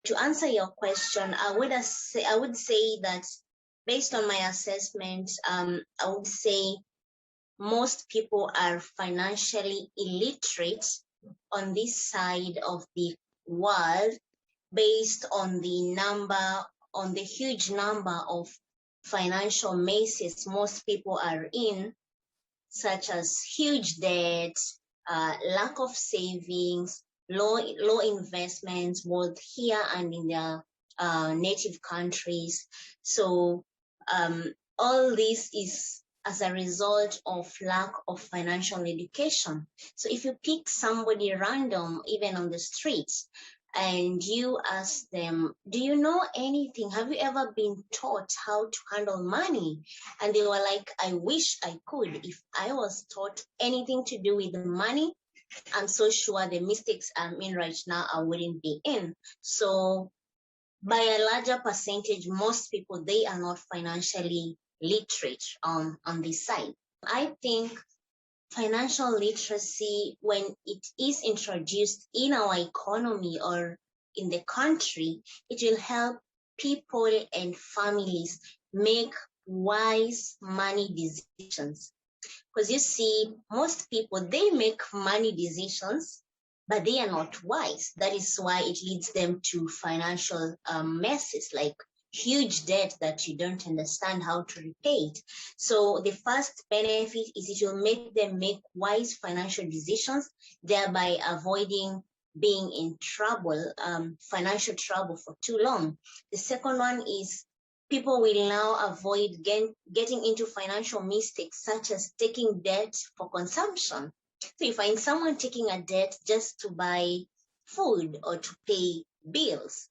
To answer your question, I would say that based on my assessment, I would say most people are financially illiterate on this side of the world based on the huge number of financial messes most people are in, such as huge debt, lack of savings, low investments, both here and in their native countries. So all this is as a result of lack of financial education. So if you pick somebody random, even on the streets, and you ask them, do you know anything? Have you ever been taught how to handle money? And they were like, I wish I could. If I was taught anything to do with money, I'm so sure the mistakes I'm in right now I wouldn't be in. So by a larger percentage, most people, they are not financially literate on this side. I think financial literacy, when it is introduced in our economy or in the country, it will help people and families make wise money decisions. Because you see, most people, they make money decisions, but they are not wise. That is why it leads them to financial messes, like huge debt that you don't understand how to repay it. So the first benefit is it will make them make wise financial decisions, thereby avoiding being in trouble, financial trouble for too long. The second one is people will now avoid getting into financial mistakes, such as taking debt for consumption. So you find someone taking a debt just to buy food or to pay bills.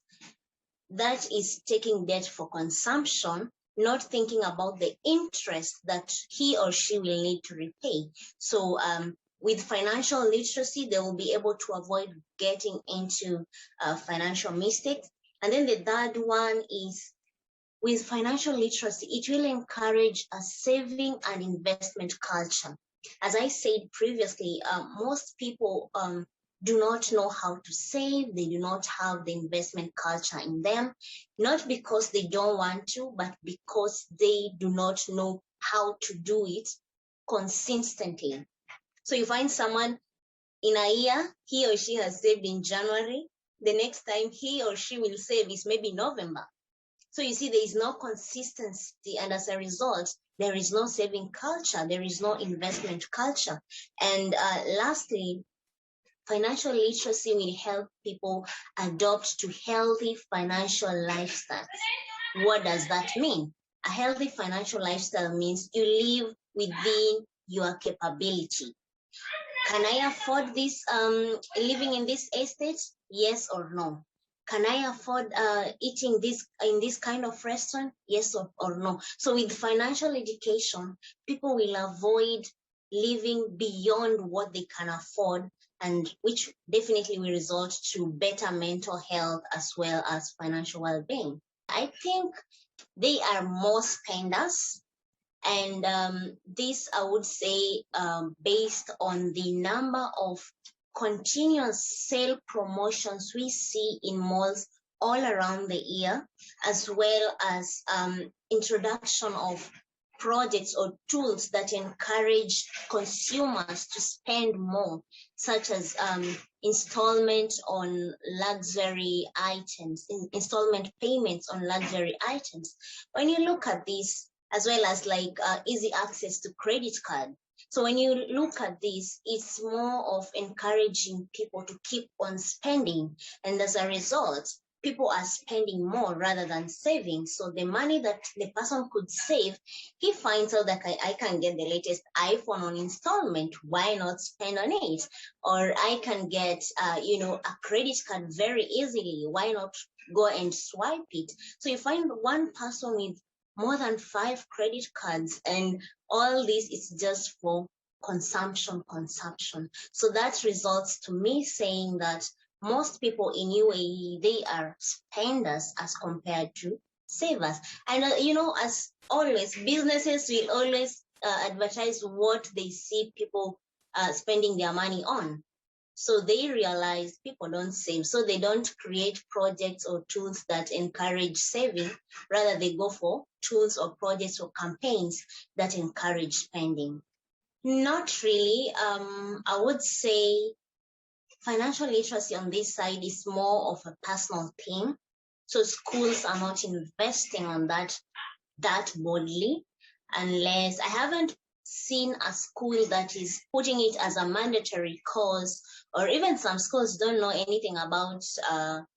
That is taking debt for consumption, not thinking about the interest that he or she will need to repay. So with financial literacy, they will be able to avoid getting into financial mistakes. And then the third one is, with financial literacy, it will encourage a saving and investment culture. As I said previously, most people do not know how to save. They do not have the investment culture in them, not because they don't want to, but because they do not know how to do it consistently. So you find someone in a year, he or she has saved in January. The next time he or she will save is maybe November. So you see, there is no consistency, and as a result, there is no saving culture, there is no investment culture. And lastly, financial literacy will help people adopt to healthy financial lifestyles. What does that mean? A healthy financial lifestyle means you live within your capability. Can I afford this, living in this estate? Yes or no? Can I afford eating this in this kind of restaurant? Yes or no? So with financial education, people will avoid living beyond what they can afford, and which definitely will result to better mental health as well as financial well-being. I think they are more spenders. And this, I would say, based on the number of continuous sale promotions we see in malls all around the year, as well as introduction of projects or tools that encourage consumers to spend more, such as installment on luxury items, installment payments on luxury items. When you look at this, as well as like easy access to credit card. So when you look at this, it's more of encouraging people to keep on spending. And as a result, people are spending more rather than saving. So the money that the person could save, he finds out that I can get the latest iPhone on installment. Why not spend on it? Or I can get, a credit card very easily. Why not go and swipe it? So you find one person with more than 5 credit cards, and all this is just for consumption. So that results to me saying that most people in UAE, they are spenders as compared to savers. And as always, businesses will always advertise what they see people spending their money on. So they realize people don't save, so they don't create projects or tools that encourage saving. Rather, they go for tools or projects or campaigns that encourage spending. Not really. I would say financial literacy on this side is more of a personal thing. So schools are not investing on that boldly, unless I haven't seen a school that is putting it as a mandatory course, or even some schools don't know anything about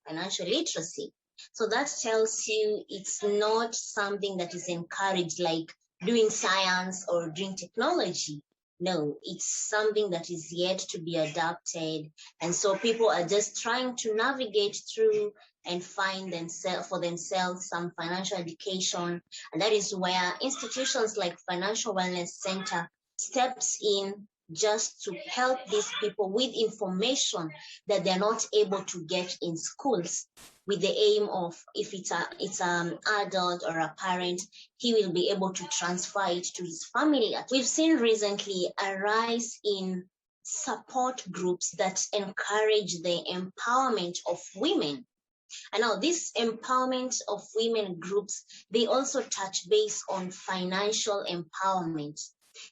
financial literacy. So that tells you it's not something that is encouraged, like doing science or doing technology. No, it's something that is yet to be adapted. And so people are just trying to navigate through and find for themselves some financial education. And that is where institutions like Financial Wellness Center steps in just to help these people with information that they're not able to get in schools, with the aim of, if it's an adult or a parent, he will be able to transfer it to his family. We've seen recently a rise in support groups that encourage the empowerment of women. And now this empowerment of women groups, they also touch base on financial empowerment.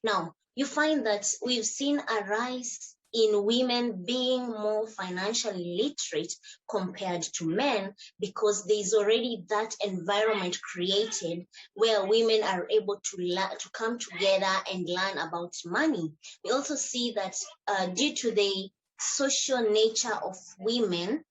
Now, you find that we've seen a rise in women being more financially literate compared to men, because there's already that environment created where women are able to come together and learn about money. We also see that due to the social nature of women,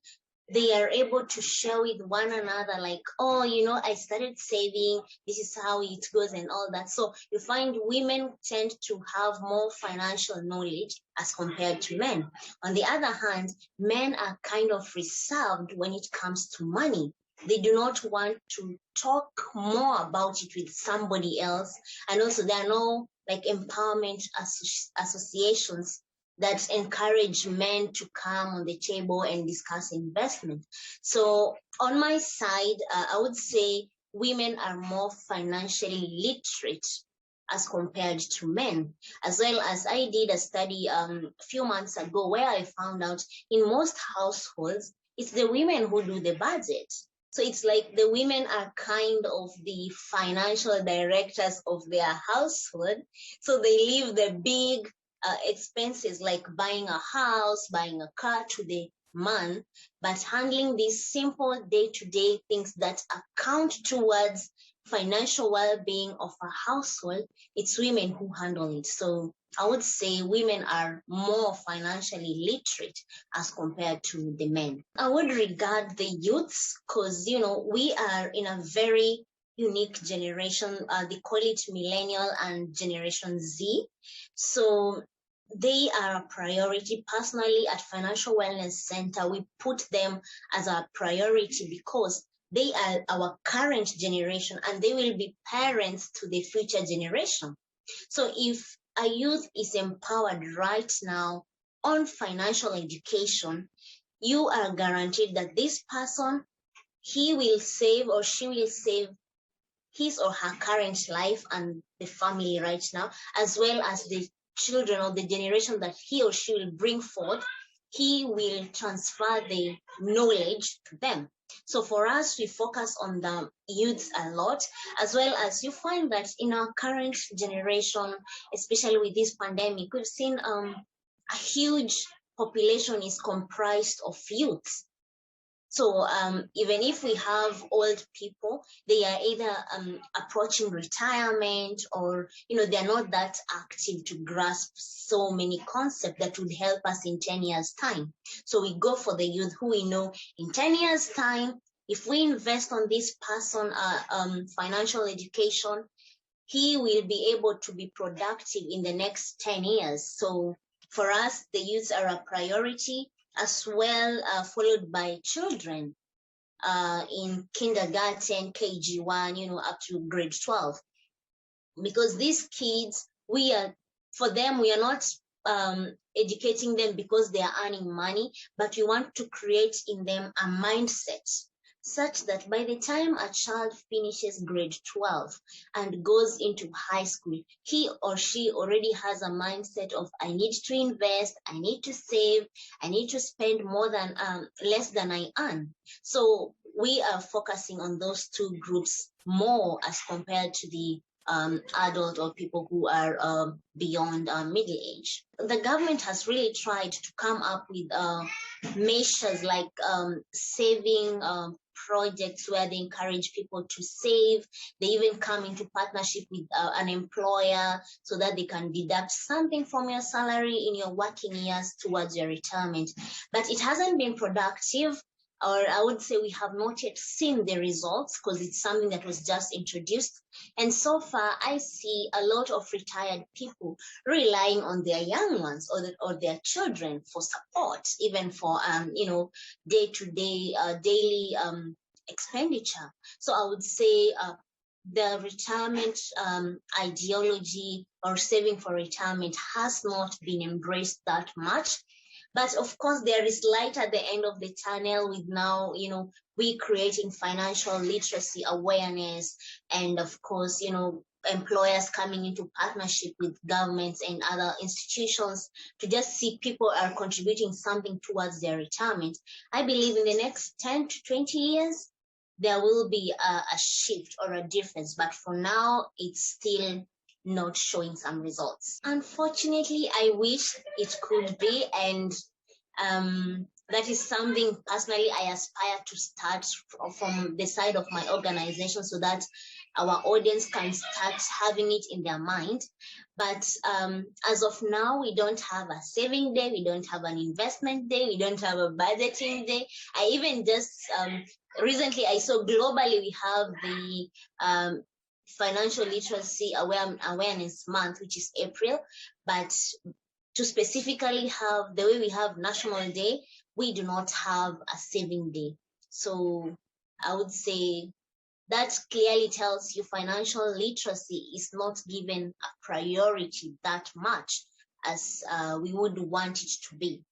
they are able to share with one another, like, oh, I started saving, this is how it goes and all that. So you find women tend to have more financial knowledge as compared to men. On the other hand, men are kind of reserved when it comes to money. They do not want to talk more about it with somebody else. And also there are no like empowerment associations that encourage men to come on the table and discuss investment. So on my side, I would say women are more financially literate as compared to men. As well as I did a study a few months ago where I found out in most households, it's the women who do the budget. So it's like the women are kind of the financial directors of their household. So they leave the big expenses like buying a house, buying a car to the man, but handling these simple day-to-day things that account towards financial well-being of a household, it's women who handle it. So I would say women are more financially literate as compared to the men. I would regard the youths, because we are in a very unique generation. They call it millennial and Generation Z. So they are a priority. Personally, at Financial Wellness Center, we put them as a priority because they are our current generation and they will be parents to the future generation. So if a youth is empowered right now on financial education, you are guaranteed that this person, he will save or she will save his or her current life and the family right now, as well as the children or the generation that he or she will bring forth. He will transfer the knowledge to them. So for us, we focus on the youths a lot, as well as you find that in our current generation, especially with this pandemic, we've seen a huge population is comprised of youths. So even if we have old people, they are either approaching retirement, or they're not that active to grasp so many concepts that would help us in 10 years time. So we go for the youth who we know in 10 years time, if we invest on this person financial education, he will be able to be productive in the next 10 years. So for us, the youths are a priority, as well, followed by children in kindergarten, KG1, up to grade 12. Because these kids, we are not educating them because they are earning money, but we want to create in them a mindset such that by the time a child finishes grade 12 and goes into high school, he or she already has a mindset of, I need to invest, I need to save, I need to spend more than less than I earn. So we are focusing on those two groups more as compared to the adult or people who are beyond middle age. The government has really tried to come up with measures like saving projects where they encourage people to save. They even come into partnership with an employer so that they can deduct something from your salary in your working years towards your retirement. But it hasn't been productive, or I would say we have not yet seen the results because it's something that was just introduced. And so far, I see a lot of retired people relying on their young ones or their children for support, even for day-to-day, daily expenditure. So I would say the retirement ideology or saving for retirement has not been embraced that much. But of course, there is light at the end of the tunnel with now, we creating financial literacy awareness, and of course, employers coming into partnership with governments and other institutions to just see people are contributing something towards their retirement. I believe in the next 10 to 20 years, there will be a shift or a difference. But for now, it's still not showing some results. Unfortunately, I wish it could be, and that is something personally I aspire to start from the side of my organization so that our audience can start having it in their mind. But as of now, we don't have a saving day, we don't have an investment day, we don't have a budgeting day. I even just recently I saw globally we have the Financial Literacy Awareness Month, which is April, but to specifically have the way we have National Day, we do not have a saving day. So I would say that clearly tells you financial literacy is not given a priority that much as we would want it to be.